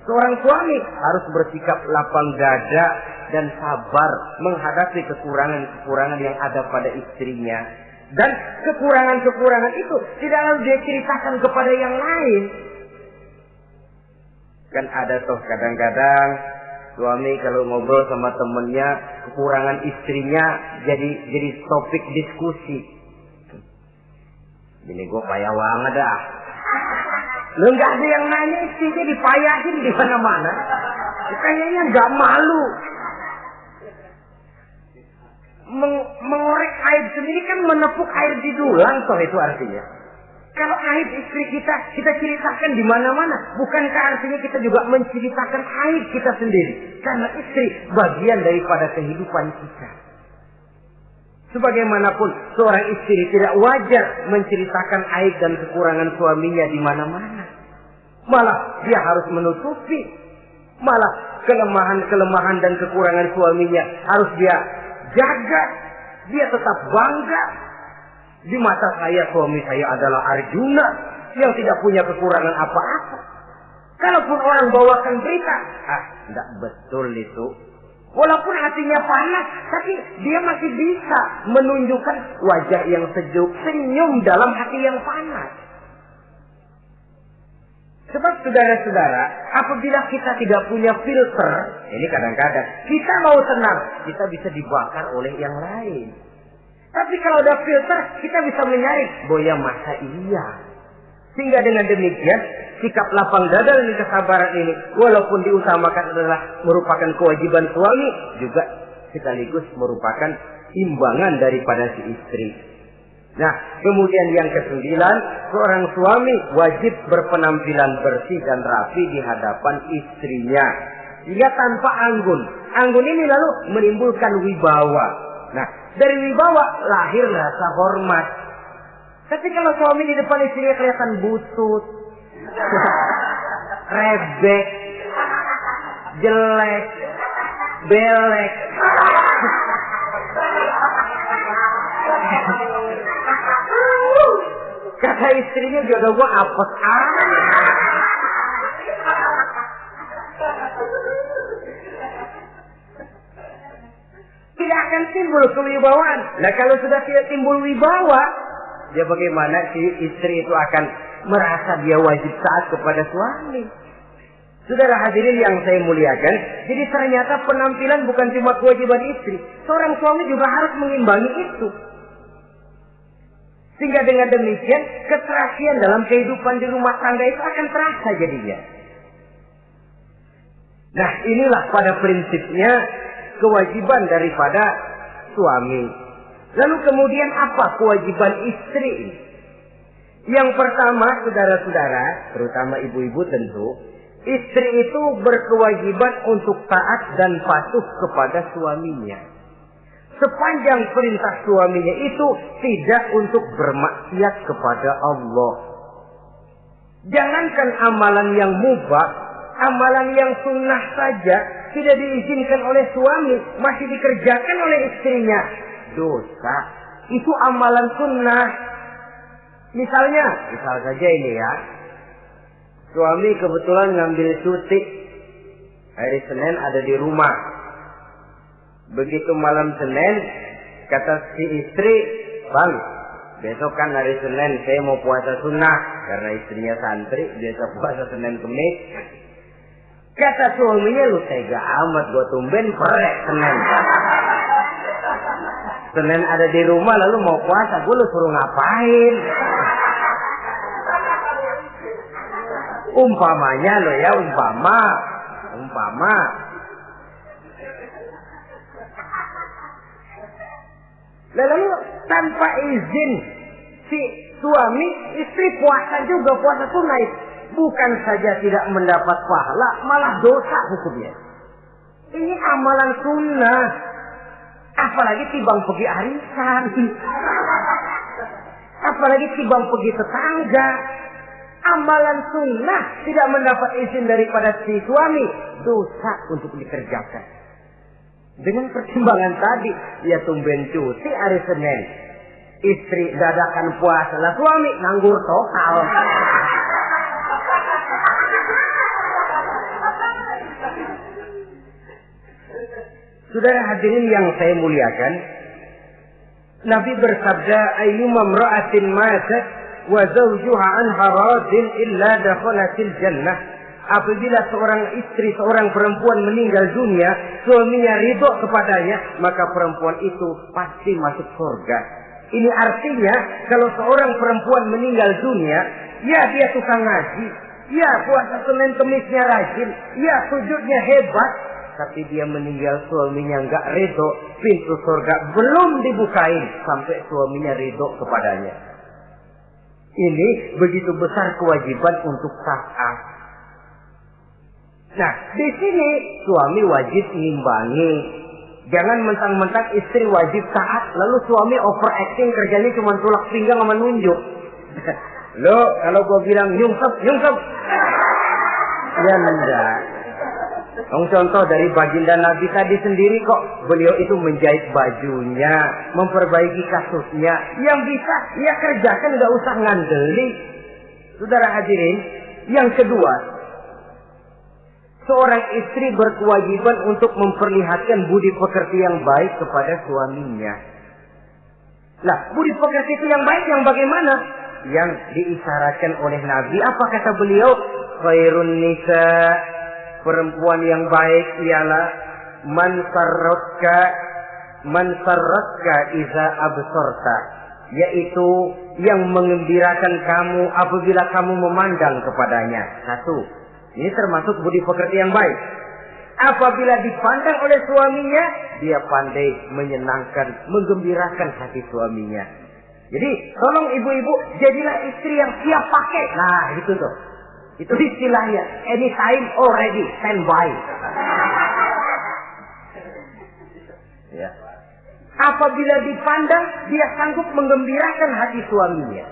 Seorang suami harus bersikap lapang dada dan sabar menghadapi kekurangan-kekurangan yang ada pada istrinya. Dan kekurangan-kekurangan itu tidak lalu dia ceritakan kepada yang lain. Kan ada toh kadang-kadang suami kalau ngobrol sama temennya, kekurangan istrinya jadi topik diskusi. Ini gue payah banget dah. Lo nggak ada yang nanya, istrinya dipayahin di mana-mana. Kayaknya nggak malu. Mengorek aib sendiri kan menepuk air di dulang, toh itu artinya. Kalau aib istri kita ceritakan di mana-mana, bukankah artinya kita juga menceritakan aib kita sendiri? Karena istri bagian daripada kehidupan kita. Sebagaimanapun seorang istri tidak wajar menceritakan aib dan kekurangan suaminya di mana-mana. Malah dia harus menutupi. Malah kelemahan-kelemahan dan kekurangan suaminya harus dia jaga. Dia tetap bangga. Di mata saya suami saya adalah Arjuna yang tidak punya kekurangan apa-apa. Kalaupun orang bawakan berita, tidak betul itu. Walaupun hatinya panas, tapi dia masih bisa menunjukkan wajah yang sejuk, senyum dalam hati yang panas. Sebab saudara-saudara, apabila kita tidak punya filter, ini kadang-kadang kita mau tenang, kita bisa dibakar oleh yang lain. Tapi kalau ada filter, kita bisa menyaring, boya masa iya. Sehingga dengan demikian, sikap lapang dada dan kesabaran ini, walaupun diutamakan adalah merupakan kewajiban suami, juga sekaligus merupakan imbangan daripada si istri. Nah, kemudian yang ke-9, seorang suami wajib berpenampilan bersih dan rapi di hadapan istrinya. Sehingga tanpa anggun. Anggun ini lalu menimbulkan wibawa. Nah, dari wibawa lahir rasa hormat. Tapi kalau suami di depan istrinya kelihatan butut, rebek, jelek, belek, kata istrinya jodoh gua apes tidak akan timbul kewibawaan. Nah, kalau sudah tidak timbul wibawa, ya bagaimana si istri itu akan merasa dia wajib taat kepada suami. Saudara hadirin yang saya muliakan, jadi ternyata penampilan bukan cuma kewajiban istri, seorang suami juga harus mengimbangi itu. Sehingga dengan demikian keserasian dalam kehidupan di rumah tangga itu akan terasa jadinya. Nah, inilah pada prinsipnya kewajiban daripada suami. Lalu kemudian apa kewajiban istri ini? Yang pertama, saudara-saudara, terutama ibu-ibu tentu, istri itu berkewajiban untuk taat dan patuh kepada suaminya. Sepanjang perintah suaminya itu tidak untuk bermaksiat kepada Allah. Jangankan amalan yang mubah, amalan yang sunnah saja tidak diizinkan oleh suami, masih dikerjakan oleh istrinya. Dosa. Itu amalan sunnah. Misal saja ini ya. Suami kebetulan ngambil cuti. Hari Senin ada di rumah. Begitu malam Senin, kata si istri, "Bang, besok kan hari Senin, saya mau puasa sunnah." Karena istrinya santri, biasa puasa Senin Kemis. Kata suaminya, "Lu tega amat, gua tumben perek Senin. Senin ada di rumah lalu mau puasa, gue lu suruh ngapain?" Umpamanya lo ya, umpama. Lalu tanpa izin si suami, istri puasa juga, puasa sunnah. Bukan saja tidak mendapat pahala, malah dosa hukumnya. Ini amalan sunnah. Apalagi tibang pergi arisan. Apalagi tibang pergi tetangga. Amalan sunnah tidak mendapat izin daripada si suami, dosa untuk dikerjakan. Dengan pertimbangan tadi, ya tumben cuti hari Senin. Istri dadakan puasa, lah suami nganggur total. Saudara hadirin yang saya muliakan, Nabi bersabda, "Ayyuma imra'atin matat wa zawjuha anha radin illa dakhalatil jannah." Apabila seorang istri, seorang perempuan meninggal dunia, suaminya ridho kepadanya, maka perempuan itu pasti masuk surga. Ini artinya kalau seorang perempuan meninggal dunia, ya dia tukang ngaji, ya puasa Senin Kemisnya rajin, ya sujudnya hebat, tapi dia meninggal suaminya enggak ridho, pintu surga belum dibukain sampai suaminya ridho kepadanya. Ini begitu besar kewajiban untuk taat. Nah, di sini suami wajib ngimbangi. Jangan mentang-mentang istri wajib taat, lalu suami overacting, kerjanya cuma tulak pinggang sama nunjuk. Lo, kalau gue bilang nyungsep. Ya enggak. Contoh dari baginda Nabi tadi sendiri kok, beliau itu menjahit bajunya, memperbaiki kasusnya. Yang bisa, ya kerjakan, nggak usah ngandeli. Saudara hadirin, yang kedua, seorang istri berkewajiban untuk memperlihatkan budi pekerti yang baik kepada suaminya. Lah, budi pekerti itu yang baik yang bagaimana? Yang diisyaratkan oleh Nabi. Apa kata beliau? Khairun nisa, perempuan yang baik ialah man sarratka iza absorta, yaitu yang mengembirakan kamu apabila kamu memandang kepadanya. Satu, ini termasuk budi pekerti yang baik. Apabila dipandang oleh suaminya, dia pandai menyenangkan, menggembirakan hati suaminya. Jadi, tolong ibu-ibu, jadilah istri yang siap pakai. Nah, itu tuh. Itu istilahnya. Anytime already, standby. Ya. Apabila dipandang, dia sanggup menggembirakan hati suaminya.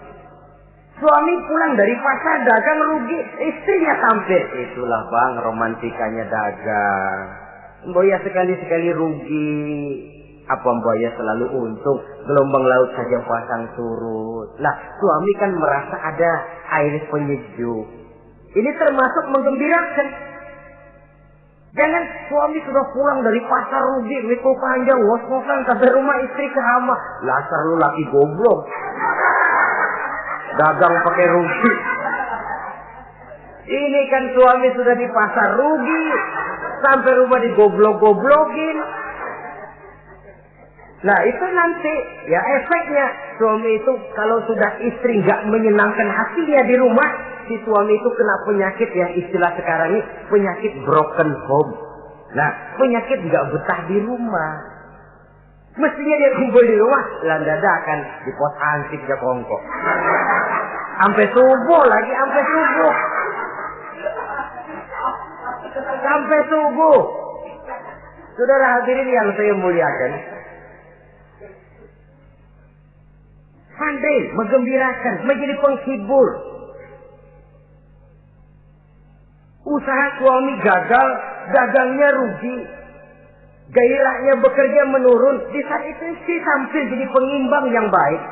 Suami pulang dari pasar dagang rugi, istrinya tampil. Itulah bang, romantikanya dagang. Mboya sekali-sekali rugi. Apa mboya selalu untung? Gelombang laut saja pasang surut. Lah, suami kan merasa ada air penyejuk. Ini termasuk menggembirakan. Jangan suami sudah pulang dari pasar rugi, wiko panjang, ngos-ngosan sampai rumah istri kerama. Lasar lu laki goblok. Dagang pakai rugi. Ini kan suami sudah di pasar rugi, sampai rumah digoblok-goblokin. Nah itu nanti ya efeknya, suami itu kalau sudah istri nggak menyenangkan hatinya di rumah, si suami itu kena penyakit yang istilah sekarang ini penyakit broken home. Nah penyakit nggak betah di rumah. Mestinya dia kumpul di rumah, landadakan di pos ansik ya kongkok. Sampai subuh lagi, sampai subuh. Sampai subuh. Saudara hadirin yang saya muliakan, pandai menggembirakan, menjadi penghibur. Usaha suami gagal, dagangnya rugi, gairahnya bekerja menurun. Di saat itu istri tampil jadi pengimbang yang baik.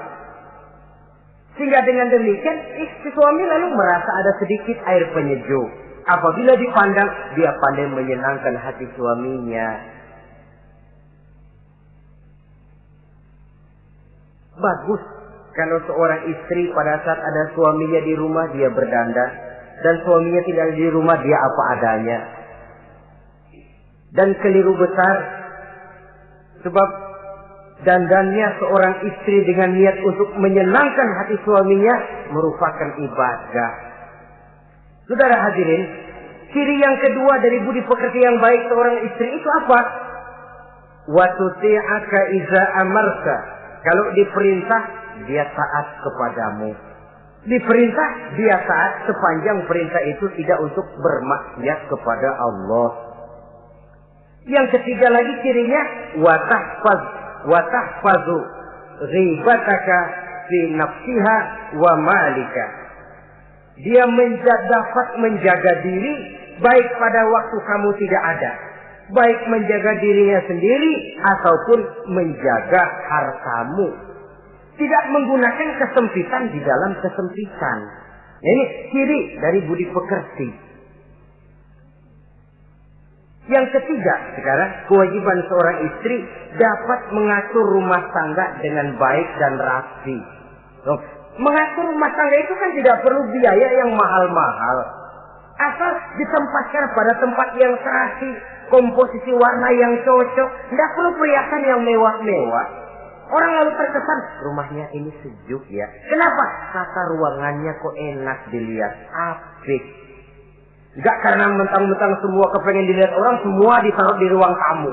Sehingga dengan demikian istri suami lalu merasa ada sedikit air penyejuk. Apabila dipandang, dia pandai menyenangkan hati suaminya. Bagus kalau seorang istri pada saat ada suaminya di rumah dia berdandan, dan suaminya tidak ada di rumah dia apa adanya. Dan keliru besar, sebab dandannya seorang istri dengan niat untuk menyenangkan hati suaminya merupakan ibadah. Saudara hadirin, ciri yang kedua dari budi pekerti yang baik seorang istri itu apa? Wa tuti'aka iza amarta. Kalau diperintah, dia taat kepadamu. Diperintah, dia taat sepanjang perintah itu tidak untuk bermaksiat kepada Allah. Yang ketiga lagi cirinya, watahfazu ghibataka fi nafsiha wa malika. Dia dapat menjaga diri baik pada waktu kamu tidak ada, baik menjaga dirinya sendiri ataupun menjaga hartamu. Tidak menggunakan kesempitan di dalam kesempitan. Ini ciri dari budi pekerti. Yang ketiga, sekarang kewajiban seorang istri dapat mengatur rumah tangga dengan baik dan rapi. Mengatur rumah tangga itu kan tidak perlu biaya yang mahal-mahal. Asal ditempatkan pada tempat yang serasi, komposisi warna yang cocok, tidak perlu perhiasan yang mewah-mewah. Orang lalu terkesan, rumahnya ini sejuk ya. Kenapa? Tata ruangannya kok enak dilihat, apik. Enggak karena mentang-mentang semua kepengen dilihat orang, semua ditaruh di ruang tamu.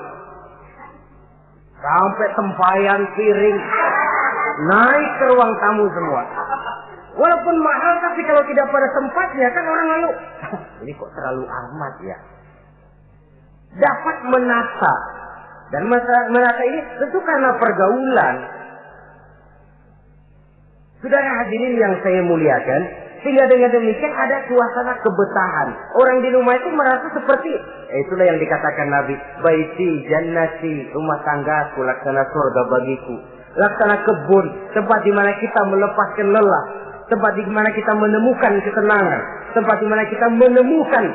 Sampai tempayan piring naik ke ruang tamu semua. Walaupun mahal, tapi kalau tidak pada tempatnya kan orang lalu, ini kok terlalu amat ya. Dapat menata. Dan menata ini tentu karena pergaulan. Saudara hadirin yang saya muliakan, sehingga dengan demikian ada suasana kebetahan. Orang di rumah itu merasa seperti, itulah yang dikatakan Nabi, baiti jannati, rumah tanggaku laksana surga bagiku. Laksana kebun, tempat di mana kita melepaskan lelah, tempat di mana kita menemukan ketenangan, tempat di mana kita menemukan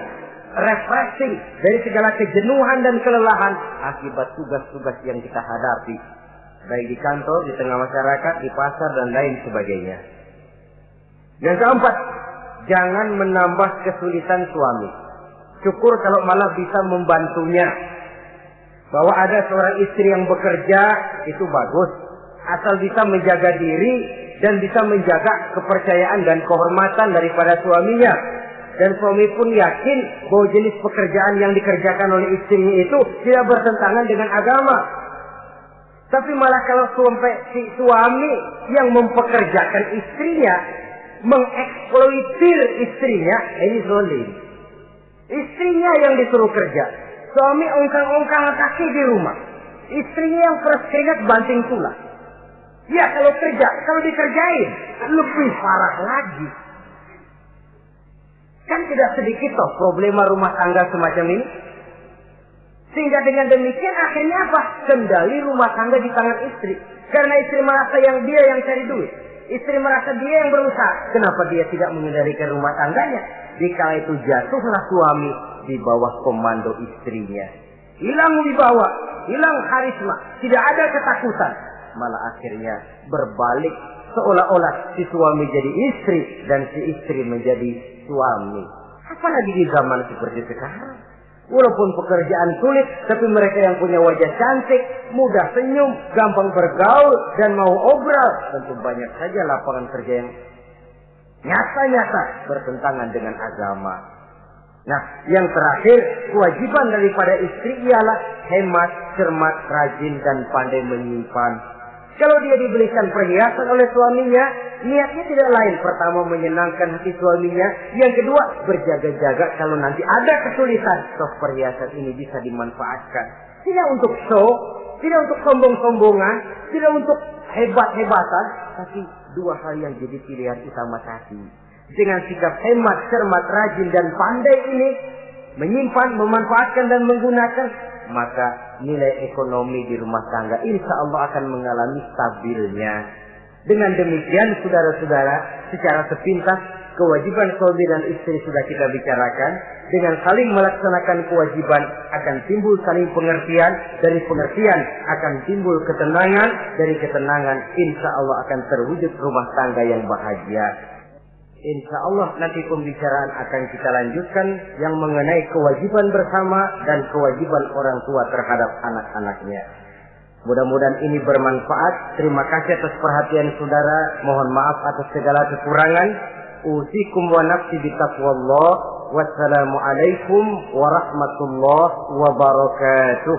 refreshing dari segala kejenuhan dan kelelahan akibat tugas-tugas yang kita hadapi, baik di kantor, di tengah masyarakat, di pasar, dan lain sebagainya. Yang keempat, jangan menambah kesulitan suami. Syukur kalau malah bisa membantunya. Bahwa ada seorang istri yang bekerja, itu bagus. Asal bisa menjaga diri dan bisa menjaga kepercayaan dan kehormatan daripada suaminya. Dan suami pun yakin bahwa jenis pekerjaan yang dikerjakan oleh istrinya itu tidak bertentangan dengan agama. Tapi malah kalau si suami yang mempekerjakan istrinya, mengeksploitir istrinya, ini zalim. Istrinya yang disuruh kerja. Suami ongkang-ongkang kaki di rumah. Istrinya yang keras keringat banting tulang. Ya kalau kerja, kalau dikerjain, lebih parah lagi. Kan tidak sedikit toh problema rumah tangga semacam ini. Sehingga dengan demikian akhirnya apa? Kendali rumah tangga di tangan istri. Karena istri merasa dia yang cari duit. Istri merasa dia yang berusaha. Kenapa dia tidak mengendalikan rumah tangganya? Dikala itu jatuhlah suami di bawah komando istrinya. Hilang wibawa, hilang karisma, tidak ada ketakutan. Malah akhirnya berbalik seolah-olah si suami jadi istri dan si istri menjadi suami. Apalagi di zaman seperti sekarang. Walaupun pekerjaan sulit, tapi mereka yang punya wajah cantik, mudah senyum, gampang bergaul, dan mau obral. Tentu banyak saja lapangan kerja yang nyata-nyata bertentangan dengan agama. Nah, yang terakhir, kewajiban daripada istri ialah hemat, cermat, rajin, dan pandai menyimpan. Kalau dia dibelikan perhiasan oleh suaminya, niatnya tidak lain. Pertama, menyenangkan hati suaminya. Yang kedua, berjaga-jaga kalau nanti ada kesulitan, toh perhiasan ini bisa dimanfaatkan. Tidak untuk show, tidak untuk sombong-sombongan, tidak untuk hebat-hebatan, tapi dua hal yang jadi pilihan utama tadi. Dengan sikap hemat, cermat, rajin, dan pandai ini, menyimpan, memanfaatkan, dan menggunakan, maka nilai ekonomi di rumah tangga insya Allah akan mengalami stabilnya. Dengan demikian, saudara-saudara, secara sepintas, kewajiban suami dan istri sudah kita bicarakan. Dengan saling melaksanakan kewajiban akan timbul saling pengertian. Dari pengertian akan timbul ketenangan. Dari ketenangan insya Allah akan terwujud rumah tangga yang bahagia. Insya Allah nanti pembicaraan akan kita lanjutkan yang mengenai kewajiban bersama dan kewajiban orang tua terhadap anak-anaknya. Mudah-mudahan ini bermanfaat. Terima kasih atas perhatian saudara. Mohon maaf atas segala kekurangan. Usikum wa nafsi bitaqwallah. Wassalamualaikum warahmatullahi wabarakatuh.